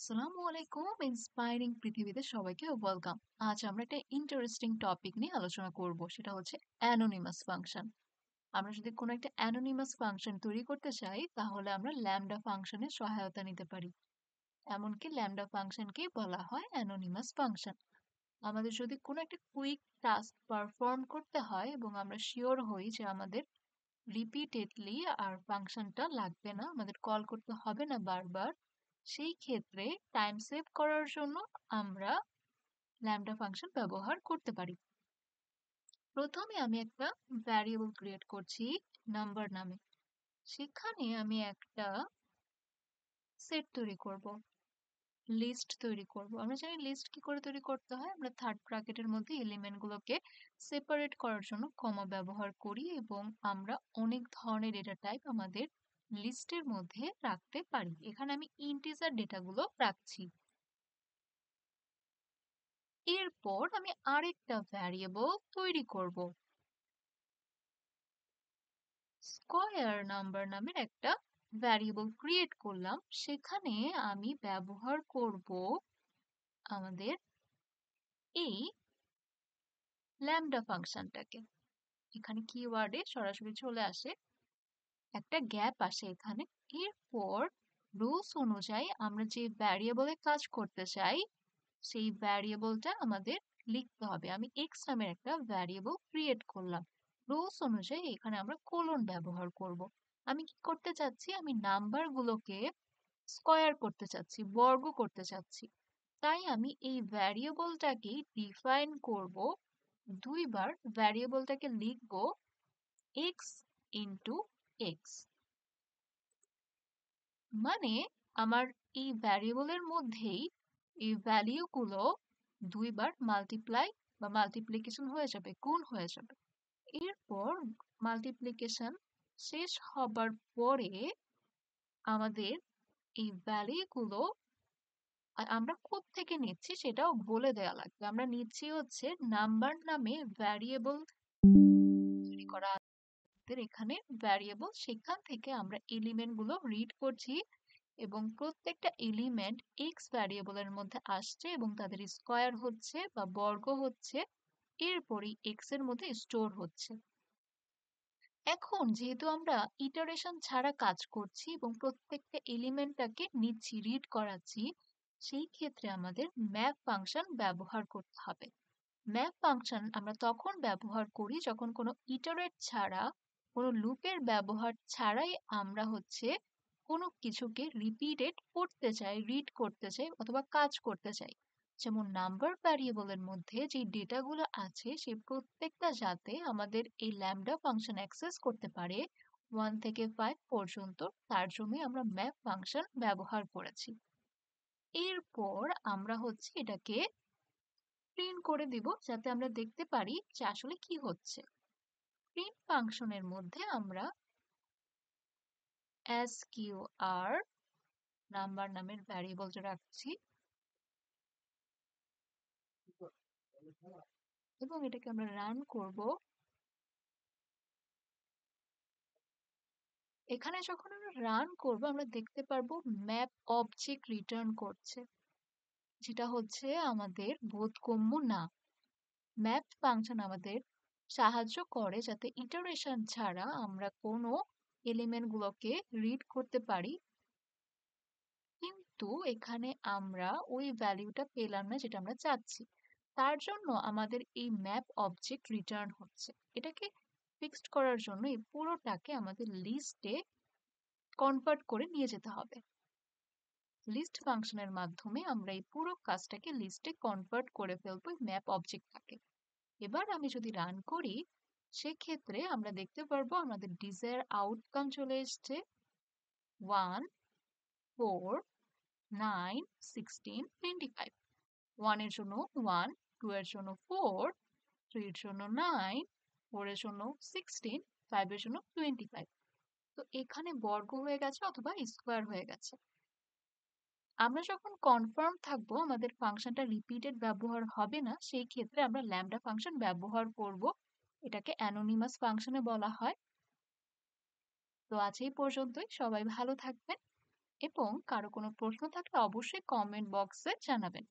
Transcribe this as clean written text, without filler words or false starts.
আসসালামু আলাইকুম ইন্সপায়ারিং পৃথিবীতে সবাইকে ওয়েলকাম। আজ আমরা একটা ইন্টারেস্টিং টপিক নিয়ে আলোচনা করব, সেটা হচ্ছে অ্যানোনিমাস ফাংশন। আমরা যদি কোনো একটা অ্যানোনিমাস ফাংশন তৈরি করতে চাই তাহলে আমরা ল্যামডা ফাংশনের সহায়তা নিতে পারি। এমনকি ল্যামডা ফাংশনকেই বলা হয় অ্যানোনিমাস ফাংশন। আমাদের যদি কোনো একটা কুইক টাস্ক পারফর্ম করতে হয় এবং আমরা শিওর হই যে আমাদের রিপিটেডলি আর ফাংশনটা লাগবে না, আমাদের কল করতে হবে না বারবার, সেই ক্ষেত্রে টাইম সেভ করার জন্য আমরা ল্যামডা ফাংশন ব্যবহার করতে পারি। প্রথমে আমি একটা ভ্যারিয়েবল ক্রিয়েট করছি নাম্বার নামে। সেখানে আমি একটা সেট তৈরি করব, লিস্ট তৈরি করব। আমরা জানি লিস্ট কি করে তৈরি করতে হয়। আমরা থার্ড ব্র্যাকেটের মধ্যে এলিমেন্টগুলোকে সেপারেট করার জন্য কমা ব্যবহার করি এবং আমরা অনেক ধরনের ডেটা টাইপ আমাদের লিস্টের মধ্যে রাখতে পারি। এখানে আমি ইন্টিজার ডেটাগুলো রাখছি। এরপর আমি আরেকটা ভ্যারিয়েবল তৈরি করব, স্কয়ার নাম্বার নামের একটা ভ্যারিয়েবল ক্রিয়েট করলাম। সেখানে আমি ব্যবহার করব আমাদের এই ল্যামডা ফাংশনটাকে। এখানে কিওয়ার্ডে সরাসরি চলে আসে, একটা গ্যাপ আসে এখানে। এরপর রুলস অনুযায়ী আমরা যে ভ্যারিয়েবলে কাজ করতে চাই সেই ভ্যারিয়েবলটা আমাদের লিখতে হবে। আমি এক্স নামের একটা ভ্যারিয়েবল ক্রিয়েট করলাম। রুলস অনুযায়ী এখানে আমরা কোলন ব্যবহার করব। আমি কি করতে চাচ্ছি, আমি নাম্বারগুলোকে স্কয়ার করতে চাচ্ছি, বর্গ করতে চাচ্ছি। তাই আমি এই ভ্যারিয়েবলটাকে ডিফাইন করব, দুইবার ভ্যারিয়েবলটাকে লিখব এক্স ইন্টু এক্স। মানে আমার এই ভ্যারিয়েবলের মধ্যেই এই ভ্যালিউগুলো দুইবার মাল্টিপ্লাই বা মাল্টিপ্লিকেশন হয়ে যাবে, গুণ হয়ে যাবে। এরপর মাল্টিপ্লিকেশন শেষ হবার পরে আমাদের এই ভ্যালিউগুলো আমরা কোত্থেকে নিচ্ছি সেটাও বলে দেওয়া লাগবে। আমরা নিচ্ছি হচ্ছে নাম্বার নামে ভ্যারিয়েবল তৈরি করা আমাদের এখানে ভ্যারিয়েবল, সেখান থেকে আমরা এলিমেন্ট গুলো রিড করছি এবং প্রত্যেকটা এলিমেন্ট এক্স ভ্যারিয়েবলের মধ্যে আসছে এবং তাদের স্কয়ার হচ্ছে বা বর্গ হচ্ছে, এরপরই এক্স এর মধ্যে স্টোর হচ্ছে। এখন যেহেতু আমরা ইটারেশন ছাড়া কাজ করছি এবং প্রত্যেকটা এলিমেন্টটাকে নিচ্ছি, রিড করাচ্ছি, সেই ক্ষেত্রে আমাদের ম্যাপ ফাংশন ব্যবহার করতে হবে। ম্যাপ ফাংশন আমরা তখন ব্যবহার করি যখন কোনো ইটারেট ছাড়া, কোনো লুপের ব্যবহার ছাড়াই আমরা হচ্ছে কোনো কিছুকে রিপিটেড করতে চাই, রিড করতে চাই অথবা কাজ করতে চাই। যেমন নাম্বার ভ্যারিয়েবলের মধ্যে যে ডেটাগুলো আছে সেই প্রত্যেকটা যাতে আমাদের এই ল্যামডা ফাংশন অ্যাক্সেস করতে পারে 1 থেকে 5 পর্যন্ত, তার জন্যই আমরা ম্যাপ ফাংশন ব্যবহার করেছি। এরপর আমরা হচ্ছে এটাকে প্রিন্ট করে দিব যাতে আমরা দেখতে পারি যে আসলে কি হচ্ছে। প্রিন্ট ফাংশনের মধ্যে আমরা এসকিউআর নাম্বার নামের ভ্যারিয়েবলটা রাখছি এবং এটাকে আমরা রান করব। এখানে যখন আমরা রান করব আমরা দেখতে পারবো ম্যাপ অবজেক্ট রিটার্ন করছে, যেটা হচ্ছে আমাদের বোধগম্য না। ম্যাপ ফাংশন আমাদের সাহায্য করে যাতে ইটারেশন ছাড়া আমরা কোনো এলিমেন্ট গুলোকে রিড করতে পারি, কিন্তু এখানে আমরা ওই ভ্যালিউটা পেলাম না যেটা আমরা চাচ্ছি। তার জন্য আমাদের এই ম্যাপ অবজেক্ট রিটার্ন হচ্ছে। এটাকে ফিক্সড করার জন্য এই পুরোটাকে আমাদের লিস্টে কনভার্ট করে নিয়ে যেতে হবে। লিস্ট ফাংশনের মাধ্যমে আমরা এই পুরো কাজটাকে লিস্টে কনভার্ট করে ফেলবো ম্যাপ অবজেক্টটাকে। এবার আমি যদি রান করি সেক্ষেত্রে আমরা দেখতে পারবো আমাদের ডিজায়ার আউটকাম চলে এসছে 1, 4, 9, 16, 25। 1 এর জন্য 1, 2 এর জন্য 4, 3 এর জন্য 9, 4 এর জন্য 16, 5 এর জন্য 25। তো এখানে বর্গ হয়ে গেছে অথবা স্কোয়ার হয়ে গেছে। আমরা যখন কনফার্ম থাকবো আমাদের ফাংশনটা রিপিটেড ব্যবহার হবে না, সেই ক্ষেত্রে আমরা ল্যামডা ফাংশন ব্যবহার করব। এটাকে অ্যানোনিমাস ফাংশনে বলা হয়। তো আজ এই পর্যন্তই, সবাই ভালো থাকবেন। এবং কারো কোনো প্রশ্ন থাকলে অবশ্যই কমেন্ট বক্সে জানাবেন।